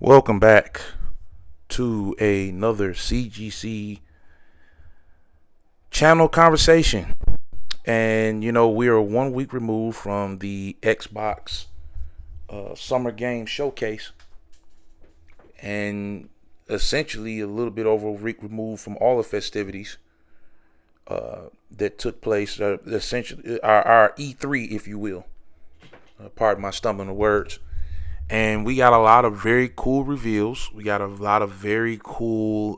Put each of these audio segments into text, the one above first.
Welcome back to another CGC channel conversation. And we are 1 week removed from the Xbox Summer Game Showcase, and essentially a little bit over a week removed from all the festivities that took place. Essentially, our E3, if you will. Pardon my stumbling of words. And we got a lot of very cool reveals. We got a lot of very cool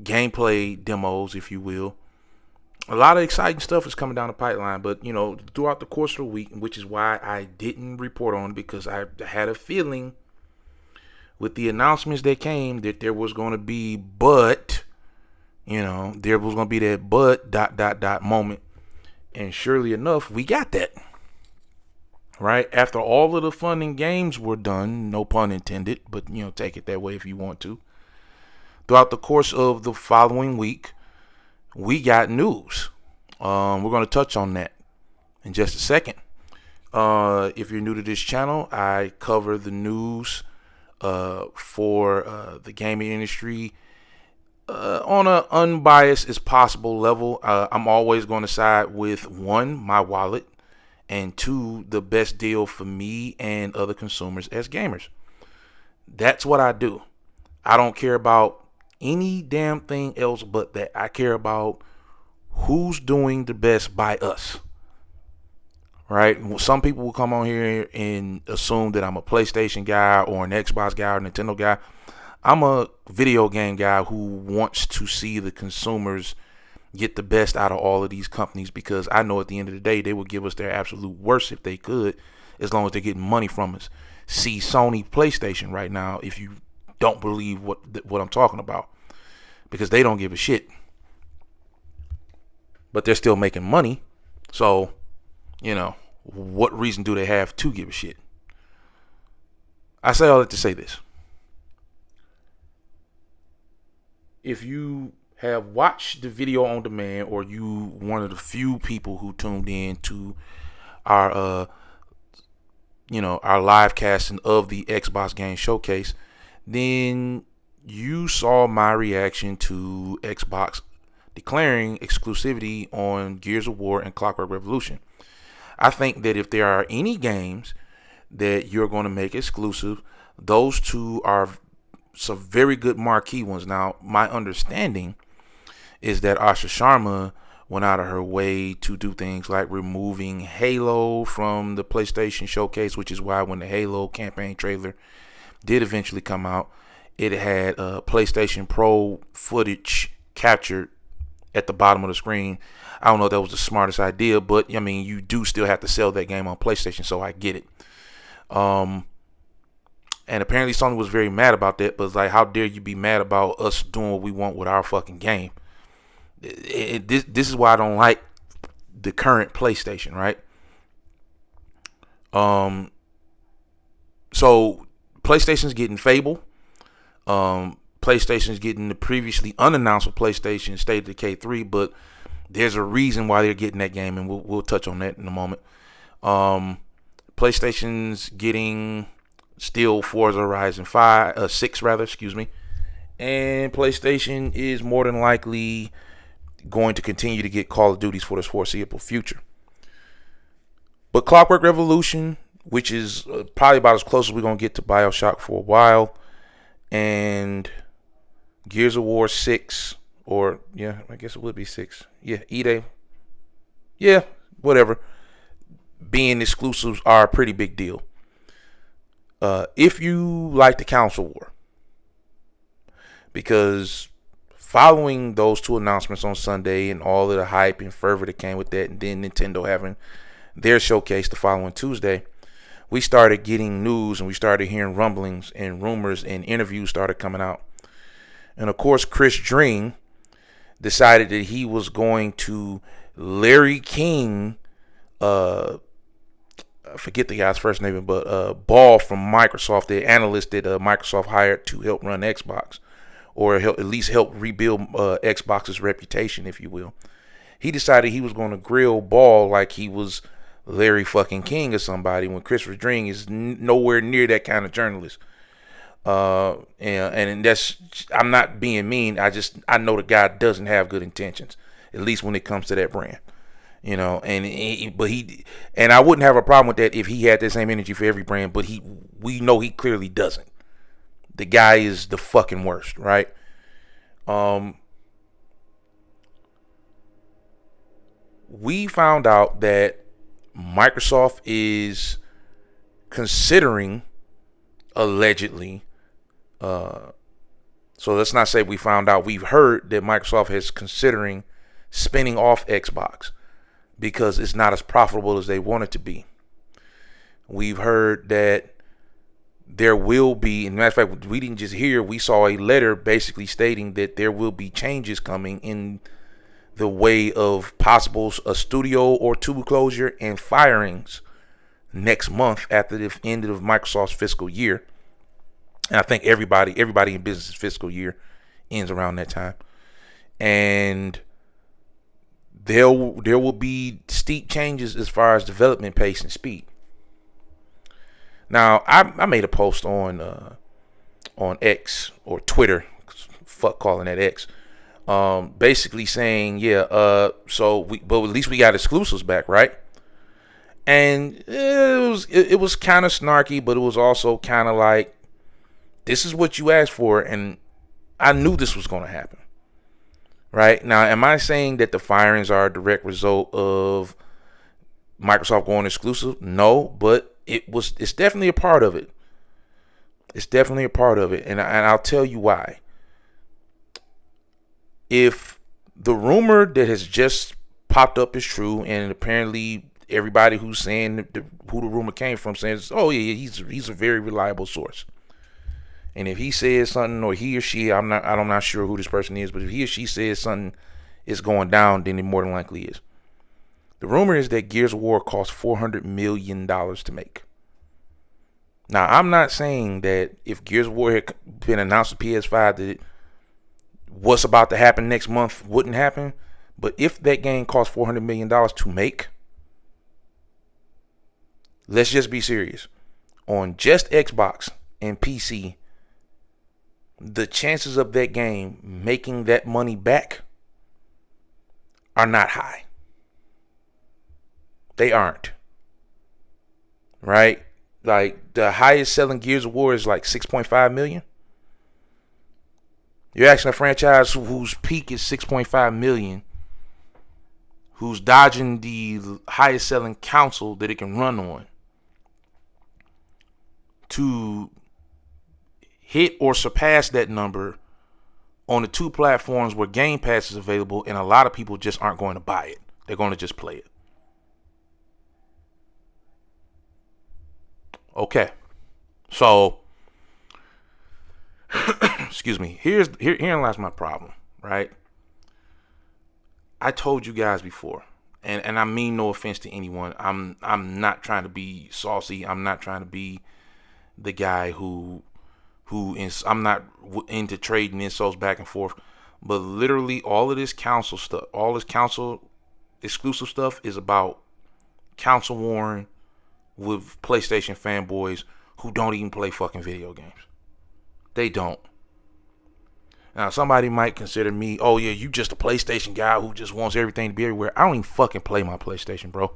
gameplay demos, if you will. A lot of exciting stuff is coming down the pipeline. But, throughout the course of the week, which is why I didn't report on it, because I had a feeling with the announcements that came that there was going to be there was going to be that moment. And surely enough, we got that. Right after all of the fun and games were done, no pun intended, but take it that way if you want to. Throughout the course of the following week, we got news. We're going to touch on that in just a second. If you're new to this channel, I cover the news for the gaming industry on an unbiased as possible level. I'm always going to side with one, my wallet, and two, the best deal for me and other consumers as gamers. That's what I do. I don't care about any damn thing else but that. I care about who's doing the best by us. Right? Some people will come on here and assume that I'm a PlayStation guy or an Xbox guy or Nintendo guy. I'm a video game guy who wants to see the consumers get the best out of all of these companies, because I know at the end of the day they would give us their absolute worst if they could, as long as they're getting money from us. See Sony PlayStation right now if you don't believe what I'm talking about, because they don't give a shit, but they're still making money. So what reason do they have to give a shit? I say all that to say this: if you have watched the video on demand, or you one of the few people who tuned in to our our live casting of the Xbox Game Showcase, then you saw my reaction to Xbox declaring exclusivity on Gears of War and Clockwork Revolution. I think that if there are any games that you're going to make exclusive, those two are some very good marquee ones. Now, my understanding is that Asha Sharma went out of her way to do things like removing Halo from the PlayStation Showcase, which is why when the Halo campaign trailer did eventually come out, it had PlayStation Pro footage captured at the bottom of the screen. I don't know if that was the smartest idea, but you do still have to sell that game on PlayStation, so I get it. And apparently Sony was very mad about that, but it's like, how dare you be mad about us doing what we want with our fucking game? This is why I don't like the current PlayStation, right? So PlayStation's getting Fable. PlayStation's getting the previously unannounced PlayStation State of Decay 3, but there's a reason why they're getting that game, and we'll touch on that in a moment. PlayStation's getting still Forza Horizon 6 rather, and PlayStation is more than likely going to continue to get Call of Duties for the foreseeable future. But Clockwork Revolution, which is probably about as close as we're going to get to BioShock for a while, and Gears of War 6, or I guess it would be 6. E-Day. Whatever. Being exclusives are a pretty big deal. If you like the console war, because following those two announcements on Sunday and all of the hype and fervor that came with that, and then Nintendo having their showcase the following Tuesday, we started getting news, and we started hearing rumblings and rumors, and interviews started coming out. And of course, Chris Dream decided that he was going to Larry King, I forget the guy's first name, but Ball from Microsoft, the analyst that Microsoft hired to help run Xbox, or at least help rebuild Xbox's reputation, if you will. He decided he was going to grill Ball like he was Larry fucking King or somebody, when Christopher Dring is nowhere near that kind of journalist. And that's, I'm not being mean. I know the guy doesn't have good intentions, at least when it comes to that brand. And I wouldn't have a problem with that if he had the same energy for every brand, but we know he clearly doesn't. The guy is the fucking worst, right? We found out that Microsoft is considering, allegedly, so let's not say we found out. We've heard that Microsoft is considering spinning off Xbox because it's not as profitable as they want it to be. We've heard that there will be, and matter of fact, we didn't just hear, we saw a letter basically stating that there will be changes coming in the way of possible a studio or two closure and firings next month after the end of Microsoft's fiscal year. And I think everybody in business's fiscal year ends around that time. And there will be steep changes as far as development pace and speed. Now, I made a post on X or Twitter, fuck calling that X, basically saying, but at least we got exclusives back, right? And it was kind of snarky, but it was also kind of like, this is what you asked for, and I knew this was going to happen. Right? Now, am I saying that the firings are a direct result of Microsoft going exclusive? No, but it's definitely a part of it. It's definitely a part of it, and I'll tell you why. If the rumor that has just popped up is true, and apparently everybody who's saying who the rumor came from says, oh yeah, he's a very reliable source. And if he says something, or he or she, I'm not sure who this person is, but if he or she says something is going down, then it more than likely is. The rumor is that Gears of War cost $400 million to make. Now, I'm not saying that if Gears of War had been announced to PS5 that what's about to happen next month wouldn't happen. But if that game cost $400 million to make, let's just be serious. On just Xbox and PC, the chances of that game making that money back are not high. They aren't. Right? Like, the highest selling Gears of War is like 6.5 million. You're asking a franchise whose peak is 6.5 million, who's dodging the highest selling console that it can run on, to hit or surpass that number on the two platforms where Game Pass is available, and a lot of people just aren't going to buy it. They're going to just play it. Okay. So, excuse me. Herein lies my problem, right? I told you guys before, and I mean no offense to anyone. I'm not trying to be saucy. I'm not trying to be the guy I'm not into trading insults back and forth, but literally all of this console stuff, all this console exclusive stuff is about console warring with PlayStation fanboys who don't even play fucking video games. They don't. Now, somebody might consider me, oh yeah, you just a PlayStation guy who just wants everything to be everywhere. I don't even fucking play my PlayStation, bro.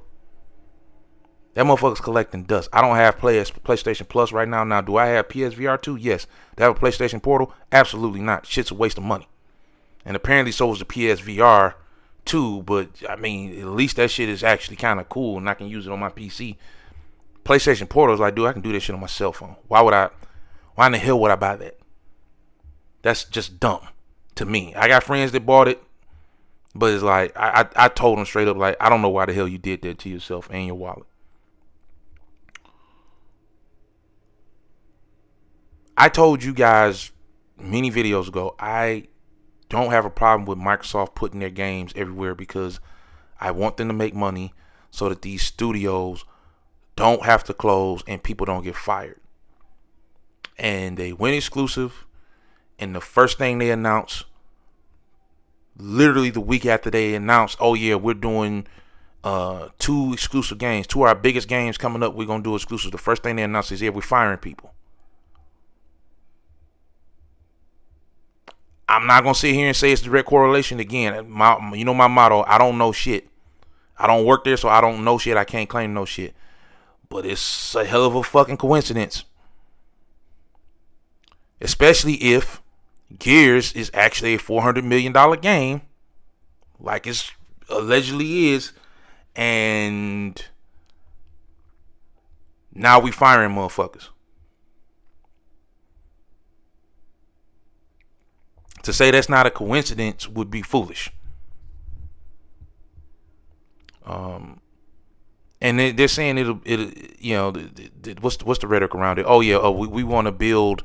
That motherfucker's collecting dust. I don't have PlayStation Plus right now. Now, do I have PSVR 2? Yes. Do I have a PlayStation Portal? Absolutely not. Shit's a waste of money. And apparently so is the PSVR 2, but I mean, at least that shit is actually kind of cool and I can use it on my PC. PlayStation Portal is like, dude, I can do this shit on my cell phone. Why in the hell would I buy that? That's just dumb to me. I got friends that bought it, but it's like, I told them straight up, like, I don't know why the hell you did that to yourself and your wallet. I told you guys many videos ago, I don't have a problem with Microsoft putting their games everywhere because I want them to make money so that these studios don't have to close and people don't get fired. And they went exclusive, and the first thing they announced, literally the week after they announced, oh yeah, we're doing 2 exclusive games. 2 of our biggest games coming up, we're going to do exclusive. The first thing they announced is, yeah, we're firing people. I'm not going to sit here and say it's direct correlation. Again, my motto, I don't know shit. I don't work there, so I don't know shit. I can't claim no shit. But it's a hell of a fucking coincidence. Especially if Gears is actually a $400 million game, like it allegedly is, and now we firing motherfuckers. To say that's not a coincidence would be foolish. And they're saying it'll what's the rhetoric around it? Oh yeah, we want to build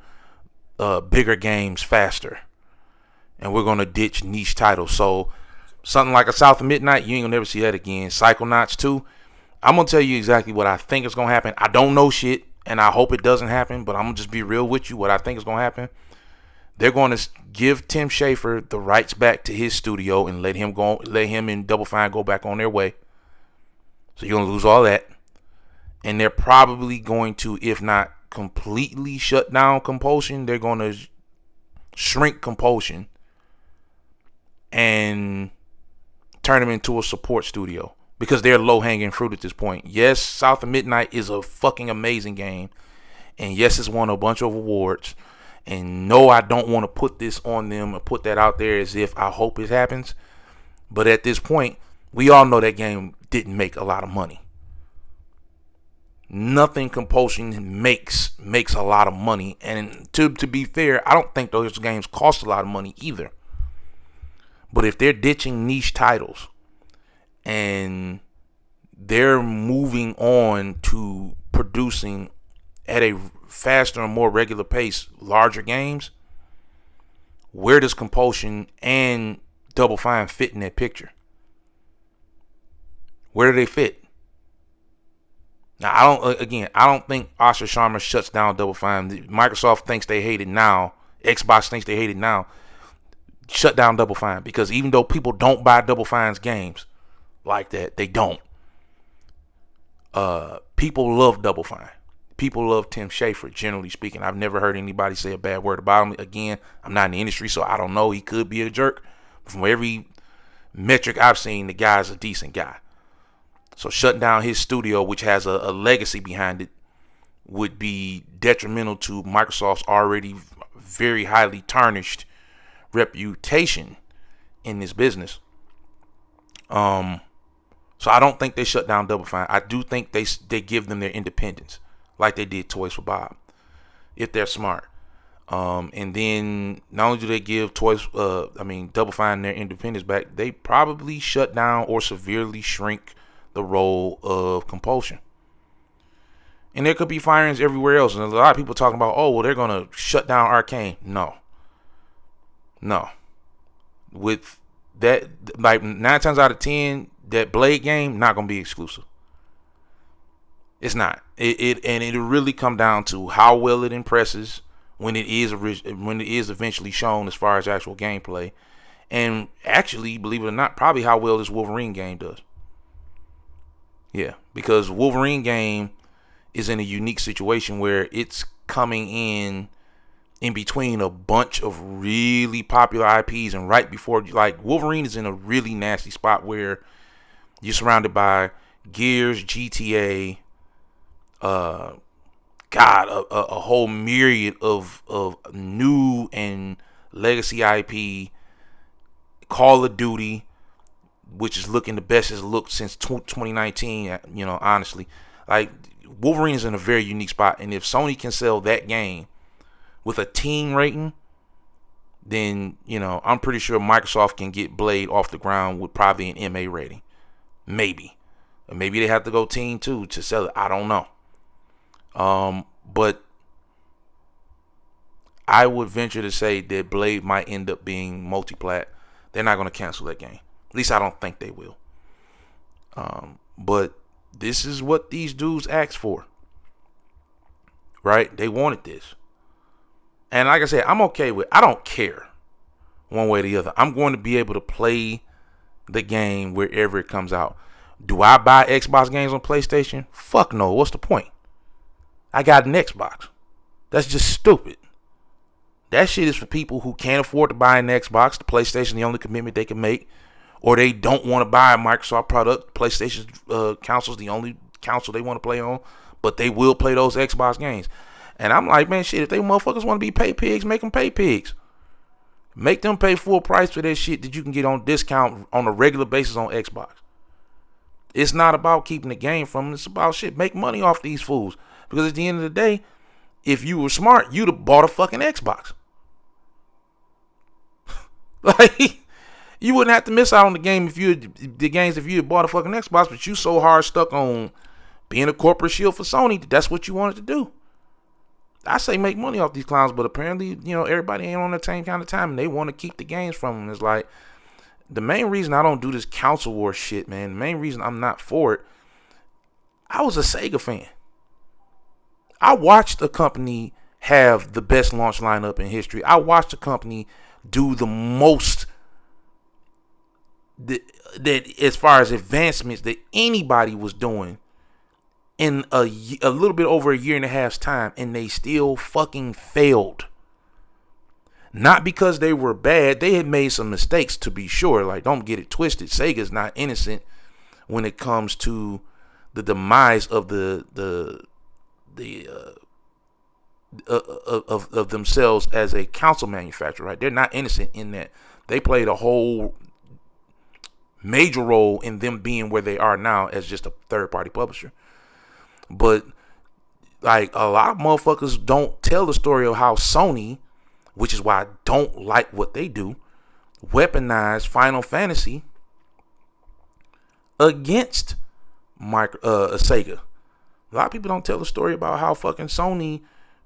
bigger games faster, and we're gonna ditch niche titles. So something like a South of Midnight, you ain't gonna never see that again. Psychonauts 2, I'm gonna tell you exactly what I think is gonna happen. I don't know shit, and I hope it doesn't happen, but I'm gonna just be real with you. What I think is gonna happen, they're going to give Tim Schafer the rights back to his studio and let him and Double Fine go back on their way. So you're gonna lose all that, and they're probably going to, if not completely shut down Compulsion, they're going to shrink Compulsion and turn them into a support studio, because they're low-hanging fruit at this point. Yes, South of Midnight is a fucking amazing game, and yes, it's won a bunch of awards, and no, I don't want to put this on them and put that out there as if I hope it happens, but at this point, we all know that game didn't make a lot of money. Nothing Compulsion makes a lot of money, and to be fair, I don't think those games cost a lot of money either. But if they're ditching niche titles and they're moving on to producing at a faster and more regular pace larger games, where does Compulsion and Double Fine fit in that picture? Where do they fit? Now, I don't think Asher Sharma shuts down Double Fine. Microsoft thinks they hate it now. Xbox thinks they hate it now. Shut down Double Fine, because even though people don't buy Double Fine's games like that, they don't. People love Double Fine. People love Tim Schafer, generally speaking. I've never heard anybody say a bad word about him. Again, I'm not in the industry, so I don't know. He could be a jerk. From every metric I've seen, the guy's a decent guy. So shutting down his studio, which has a legacy behind it, would be detrimental to Microsoft's already very highly tarnished reputation in this business. So I don't think they shut down Double Fine. I do think they give them their independence, like they did Toys for Bob, if they're smart. And then not only do they give Double Fine their independence back, they probably shut down or severely shrink the role of Compulsion. And there could be firings everywhere else. And a lot of people talking about, oh, well, they're going to shut down Arcane. No. With that, like 9 times out of 10, that Blade game, not going to be exclusive. It's not. It'll really come down to how well it impresses when it is eventually shown as far as actual gameplay. And actually, believe it or not, probably how well this Wolverine game does. Yeah, because Wolverine game is in a unique situation where it's coming in between a bunch of really popular IPs, and right before, like, Wolverine is in a really nasty spot where you're surrounded by Gears, GTA, a whole myriad of new and legacy IP, Call of Duty, which is looking the best it's looked since 2019, honestly. Like, Wolverine is in a very unique spot, and if Sony can sell that game with a teen rating, then, I'm pretty sure Microsoft can get Blade off the ground with probably an MA rating. Maybe. Or maybe they have to go teen too to sell it. I don't know. But I would venture to say that Blade might end up being multi-plat. They're not going to cancel that game. At least I don't think they will. But this is what these dudes asked for. Right? They wanted this. And like I said, I'm okay with it. I don't care one way or the other. I'm going to be able to play the game wherever it comes out. Do I buy Xbox games on PlayStation? Fuck no. What's the point? I got an Xbox. That's just stupid. That shit is for people who can't afford to buy an Xbox. The PlayStation the only commitment they can make. Or they don't want to buy a Microsoft product. PlayStation console's the only console they want to play on. But they will play those Xbox games. And I'm like, man, shit, if they motherfuckers want to be pay pigs, make them pay pigs. Make them pay full price for that shit that you can get on discount on a regular basis on Xbox. It's not about keeping the game from them. It's about shit. Make money off these fools. Because at the end of the day, if you were smart, you'd have bought a fucking Xbox. Like, you wouldn't have to miss out on the game if you had bought a fucking Xbox, but you so hard stuck on being a corporate shield for Sony that's what you wanted to do. I say make money off these clowns, but apparently, everybody ain't on the same kind of time, and they want to keep the games from them. It's like, the main reason I don't do this console war shit, man, the main reason I'm not for it, I was a Sega fan. I watched a company have the best launch lineup in history. I watched a company do the most that as far as advancements that anybody was doing in a little bit over a year and a half's time, and they still fucking failed. Not because they were bad. They had made some mistakes, to be sure. Like, don't get it twisted. Sega's not innocent when it comes to the demise of of themselves as a console manufacturer, right? They're not innocent in that. They played a whole major role in them being where they are now as just a third-party publisher. But, like, a lot of motherfuckers don't tell the story of how Sony, which is why I don't like what they do, weaponized Final Fantasy against Sega. A lot of people don't tell the story about how fucking Sony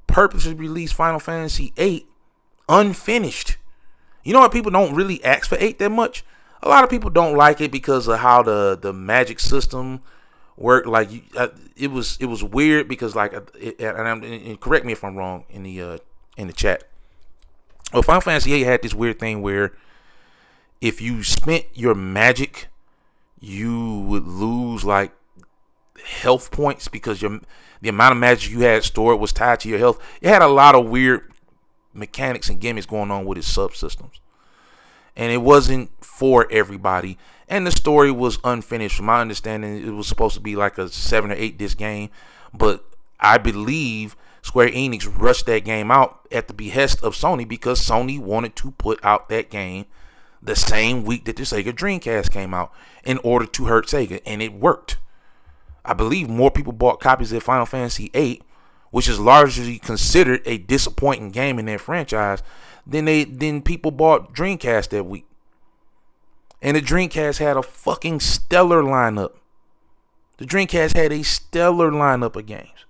purposely released Final Fantasy 8 unfinished. You know what? People don't really ask for 8 that much. A lot of people don't like it because of how the magic system worked. Like, it was weird because, like, and correct me if I'm wrong in the chat. Well, Final Fantasy 8 had this weird thing where if you spent your magic, you would lose like health points because the amount of magic you had stored was tied to your health. It had a lot of weird mechanics and gimmicks going on with its subsystems. And it wasn't for everybody. And the story was unfinished. From my understanding, it was supposed to be like a 7 or 8 disc game. But I believe Square Enix rushed that game out at the behest of Sony because Sony wanted to put out that game the same week that the Sega Dreamcast came out in order to hurt Sega. And it worked. I believe more people bought copies of Final Fantasy VIII, which is largely considered a disappointing game in their franchise, than people bought Dreamcast that week. And the Dreamcast had a fucking stellar lineup. The Dreamcast had a stellar lineup of games.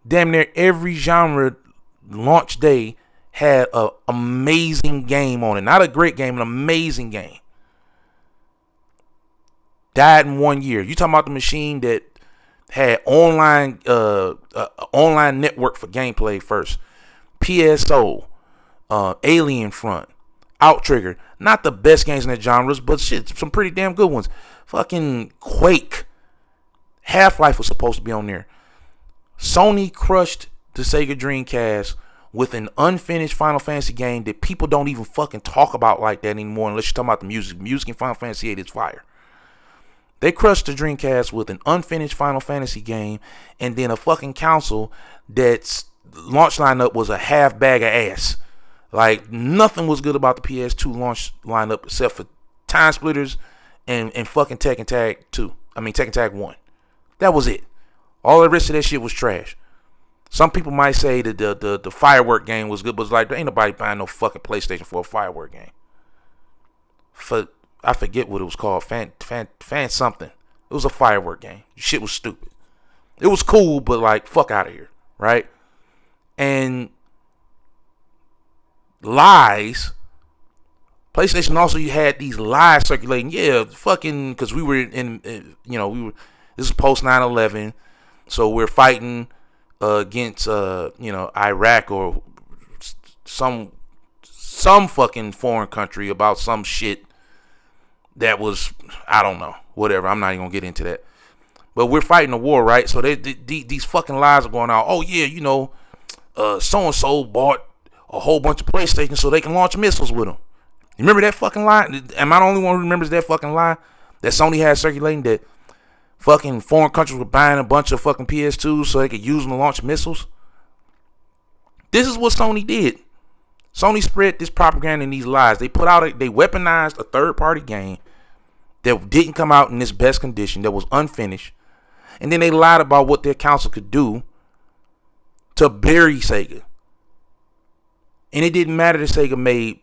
Damn near every genre launch day had an amazing game on it. Not a great game, an amazing game. Died in 1 year. You talking about the machine that had online network for gameplay first. PSO, Alien Front, Outrigger. Not the best games in the genres, but shit, some pretty damn good ones. Fucking Quake. Half-Life was supposed to be on there. Sony crushed the Sega Dreamcast with an unfinished Final Fantasy game that people don't even fucking talk about like that anymore unless you're talking about the music. Music in Final Fantasy VIII is fire. They crushed the Dreamcast with an unfinished Final Fantasy game and then a fucking console that's launch lineup was a half bag of ass. Like, nothing was good about the PS2 launch lineup except for Time Splitters and fucking Tekken Tag 2. I mean, Tekken Tag 1. That was it. All the rest of that shit was trash. Some people might say that the Firework game was good, but it's like, there ain't nobody buying no fucking PlayStation for a Firework game. I forget what it was called. Fan something. It was a Firework game. Shit was stupid. It was cool, but like, fuck out of here. Right? And lies. PlayStation also, you had these lies circulating. Yeah, fucking, because we were this is post 9/11. So we're fighting against, Iraq or some fucking foreign country about some shit that was, I don't know, whatever. I'm not even gonna get into that. But we're fighting a war, right? So these fucking lies are going out. Oh yeah, so and so bought a whole bunch of PlayStations so they can launch missiles with them. You remember that fucking lie? Am I the only one who remembers that fucking lie that Sony had circulating, that fucking foreign countries were buying a bunch of fucking PS2s so they could use them to launch missiles? This is what Sony did. Sony spread this propaganda and these lies. They weaponized a third-party game that didn't come out in its best condition, that was unfinished. And then they lied about what their counsel could do to bury Sega. And it didn't matter that Sega made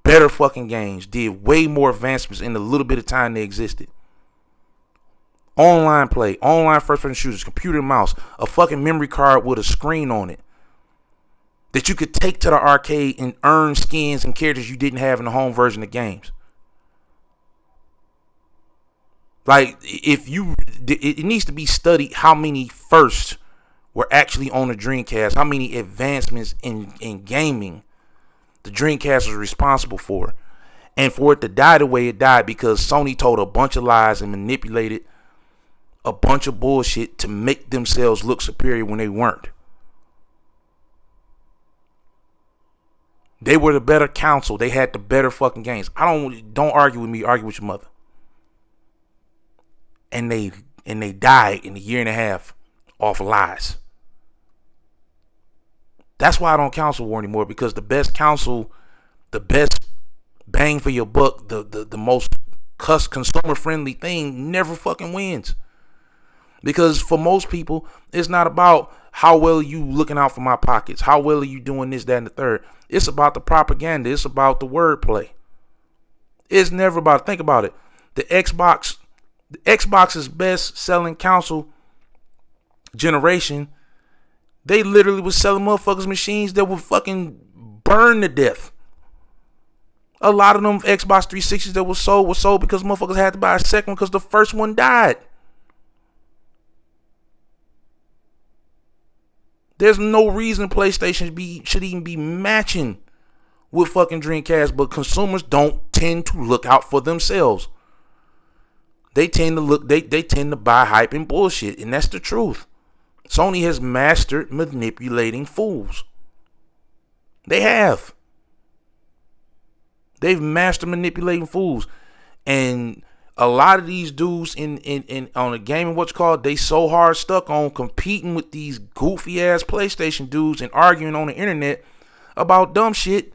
better fucking games, did way more advancements in the little bit of time they existed. Online play, online first-person shooters, computer and mouse, a fucking memory card with a screen on it that you could take to the arcade and earn skins and characters you didn't have in the home version of games. Like, it needs to be studied how many firsts were actually on the Dreamcast, how many advancements in gaming the Dreamcast was responsible for, and for it to die the way it died because Sony told a bunch of lies and manipulated a bunch of bullshit to make themselves look superior when they weren't. They were the better counsel. They had the better fucking games. Don't argue with me, argue with your mother. And they died in a year and a half off lies. That's why I don't counsel war anymore, because the best counsel, the best bang for your buck, the most consumer friendly thing never fucking wins. Because for most people, it's not about how well are you looking out for my pockets, how well are you doing this, that, and the third. It's about the propaganda. It's about the wordplay. It's never about, think about it. The Xbox's best selling console generation, they literally was selling motherfuckers machines that would fucking burn to death. A lot of them Xbox 360s that were sold because motherfuckers had to buy a second one because the first one died. There's no reason PlayStation should even be matching with fucking Dreamcast, but consumers don't tend to look out for themselves. They tend to buy hype and bullshit, and that's the truth. Sony has mastered manipulating fools. They have. They've mastered manipulating fools. And a lot of these dudes in on the game and what's called, they so hard stuck on competing with these goofy ass PlayStation dudes and arguing on the internet about dumb shit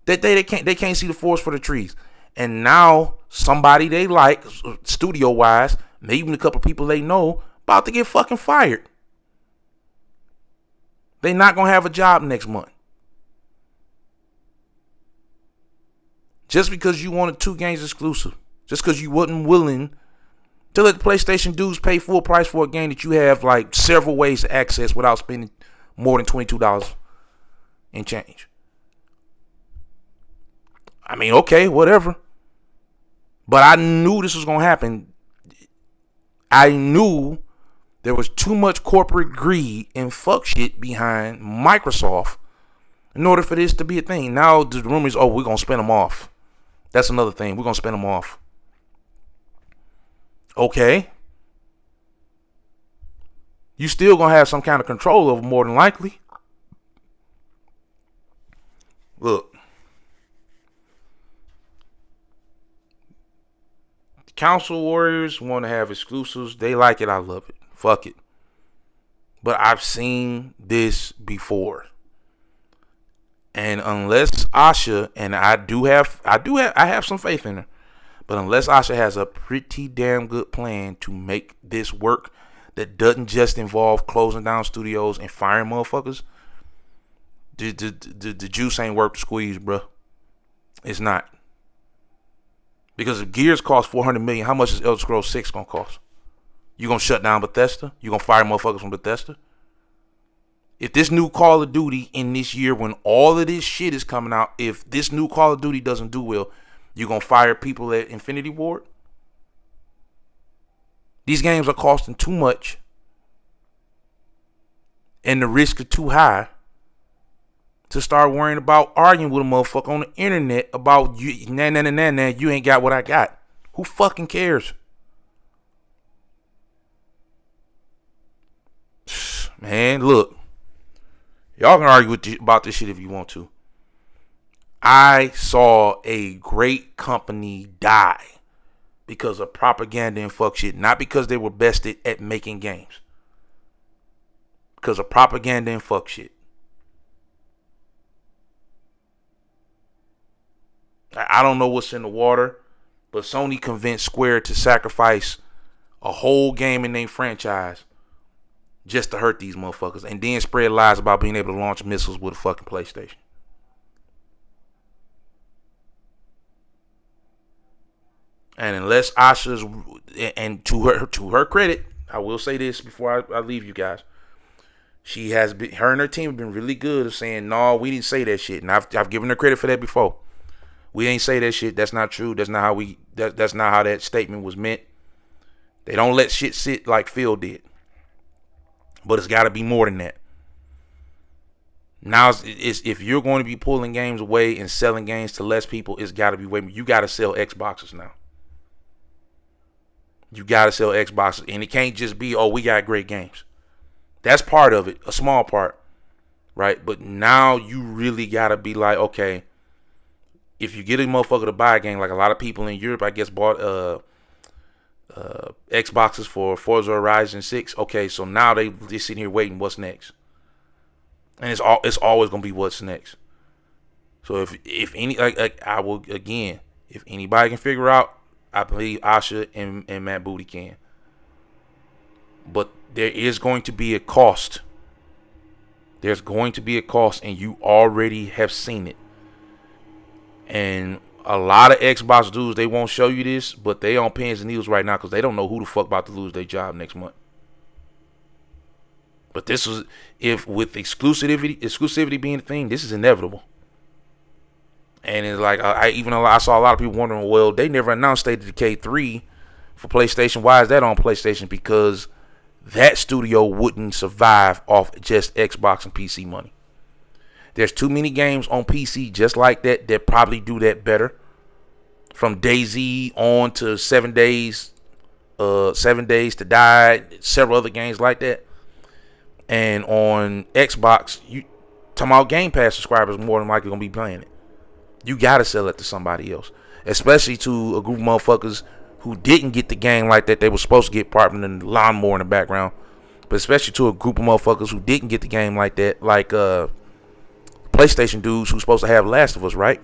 that they can't see the forest for the trees. And now somebody they like, studio wise, maybe even a couple people they know, about to get fucking fired. They not gonna have a job next month. Just because you wanted 2 games exclusive. Just because you wasn't willing to let the PlayStation dudes pay full price for a game that you have like several ways to access without spending more than $22 in change. I mean, okay, whatever. But I knew this was going to happen. I knew there was too much corporate greed and fuck shit behind Microsoft in order for this to be a thing. Now the rumor is, we're going to spin them off. That's another thing. We're going to spin them off. Okay. You still going to have some kind of control over them, more than likely. Look. Console warriors want to have exclusives. They like it. I love it. Fuck it. But I've seen this before. And unless Asha, and I have some faith in her, but unless Asha has a pretty damn good plan to make this work that doesn't just involve closing down studios and firing motherfuckers, the juice ain't worth the squeeze, bro. It's not. Because if Gears costs $400 million, how much is Elder Scrolls 6 gonna cost? You gonna shut down Bethesda? You gonna fire motherfuckers from Bethesda? If this new Call of Duty in this year, when all of this shit is coming out, if this new Call of Duty doesn't do well, you gonna fire people at Infinity Ward? These games are costing too much, and the risk is too high to start worrying about arguing with a motherfucker on the internet about you. Nah, you ain't got what I got. Who fucking cares? Man, look. Y'all can argue about this shit if you want to. I saw a great company die because of propaganda and fuck shit. Not because they were bested at making games. Because of propaganda and fuck shit. I don't know what's in the water, but Sony convinced Square to sacrifice a whole game in their franchise just to hurt these motherfuckers, and then spread lies about being able to launch missiles with a fucking PlayStation. And unless Asha's, and to her credit, I will say this before I leave you guys, she has been, her and her team have been really good at saying, no, we didn't say that shit, and I've given her credit for that before. We ain't say that shit. That's not true. That's not how that's not how that statement was meant. They don't let shit sit like Phil did. But it's got to be more than that. Now, it's if you're going to be pulling games away and selling games to less people, it's got to be way more. You got to sell Xboxes now. You got to sell Xboxes. And it can't just be, oh, we got great games. That's part of it, a small part, right? But now you really got to be like, okay, if you get a motherfucker to buy a game, like a lot of people in Europe, I guess, bought Xboxes for Forza Horizon 6. Okay, so now they sitting here waiting. What's next? And it's always gonna be what's next. So if any like I will again, if anybody can figure out, I believe Asha and Matt Booty can. But there is going to be a cost. There's going to be a cost, and you already have seen it. And a lot of Xbox dudes, they won't show you this, but they on pins and needles right now because they don't know who the fuck about to lose their job next month. But this was, if with exclusivity being the thing, this is inevitable. And it's like, I saw a lot of people wondering, well, they never announced State of Decay 3 for PlayStation. Why is that on PlayStation? Because that studio wouldn't survive off just Xbox and PC money. There's too many games on PC just like that probably do that better. From DayZ on to 7 Days to Die, several other games like that. And on Xbox, you talking about Game Pass subscribers more than likely gonna be playing it. You gotta sell it to somebody else, especially to a group of motherfuckers who didn't get the game like that. They were supposed to get part of the lawnmower in the background, but especially to a group of motherfuckers who didn't get the game like that, like PlayStation dudes who's supposed to have Last of Us, right?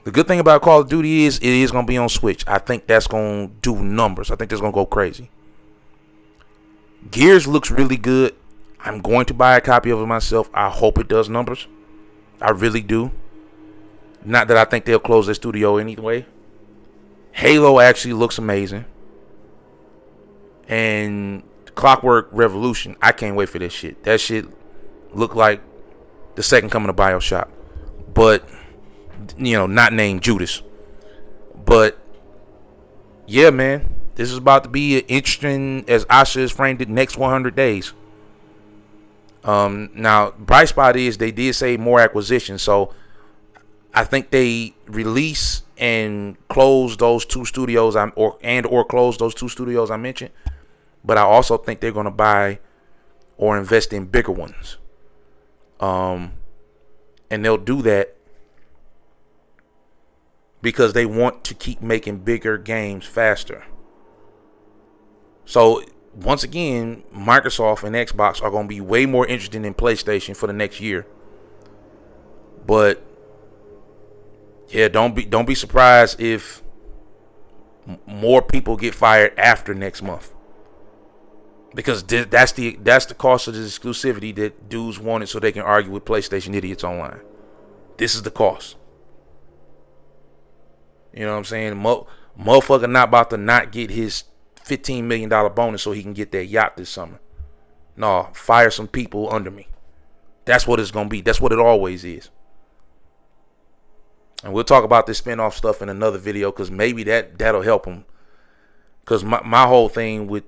The good thing about Call of Duty is it is going to be on Switch. I think that's going to do numbers. I think that's going to go crazy. Gears looks really good. I'm going to buy a copy of it myself. I hope it does numbers. I really do. Not that I think they'll close their studio anyway. Halo actually looks amazing. And Clockwork Revolution, I can't wait for this shit. That shit look like the second coming of BioShock. But, you know, not named Judas. But, yeah, man. This is about to be interesting, as Asha has framed it, next 100 days. Now, bright spot is they did say more acquisitions. So, I think they release and close those two studios or close those two studios I mentioned. But I also think they're going to buy or invest in bigger ones. And they'll do that because they want to keep making bigger games faster. So, once again, Microsoft and Xbox are going to be way more interested in PlayStation for the next year. But yeah, don't be surprised if more people get fired after next month. Because that's the cost of the exclusivity that dudes wanted so they can argue with PlayStation idiots online. This is the cost. You know what I'm saying? Motherfucker not about to not get his $15 million bonus so he can get that yacht this summer. No, fire some people under me. That's what it's going to be. That's what it always is. And we'll talk about this spinoff stuff in another video because maybe that'll help them. Because my whole thing with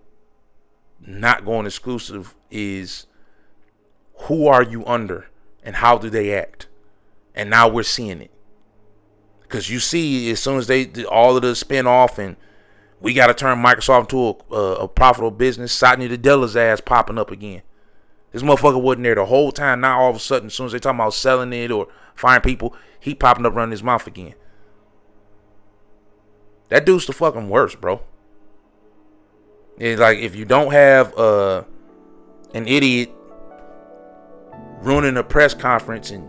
not going exclusive is who are you under and how do they act? And now we're seeing it. Because you see, as soon as they did all of the spin-off and we got to turn Microsoft into a profitable business, Satya Nadella's ass popping up again. This motherfucker wasn't there the whole time. Now all of a sudden, as soon as they talking about selling it or firing people, he popping up running his mouth again. That dude's the fucking worst, bro. It's like, if you don't have an idiot running a press conference and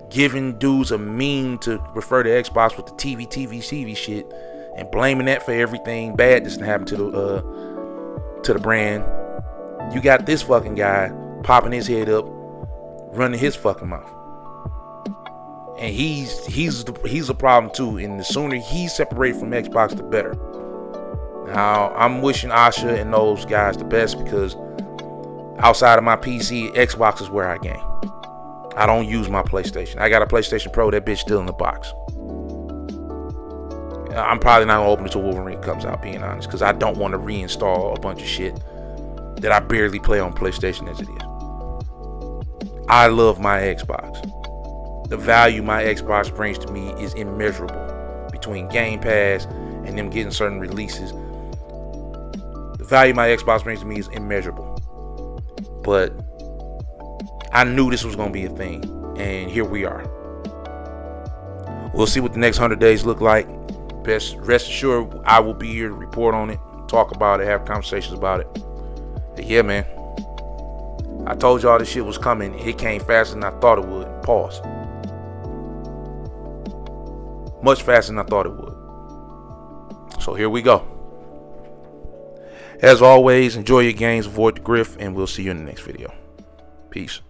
giving dudes a meme to refer to Xbox with the TV shit and blaming that for everything bad that's happened to the brand, you got this fucking guy popping his head up, running his fucking mouth. And he's a problem too. And the sooner he's separated from Xbox, the better. Now, I'm wishing Asha and those guys the best, because outside of my PC, Xbox is where I game. I don't use my PlayStation. I got a PlayStation Pro. That bitch still in the box. I'm probably not gonna open it till Wolverine comes out, being honest, because I don't want to reinstall a bunch of shit that I barely play on PlayStation as it is. I love my Xbox. The value my Xbox brings to me is immeasurable. Between Game Pass and them getting certain releases, the value my Xbox brings to me is immeasurable. But I knew this was going to be a thing, and here we are. We'll see what the next 100 days look like. Rest assured, I will be here to report on it, talk about it, have conversations about it. But yeah, man, I told y'all this shit was coming. It came faster than I thought it would. Pause. Much faster than I thought it would. So here we go. As always, enjoy your games, avoid the grift, and we'll see you in the next video. Peace.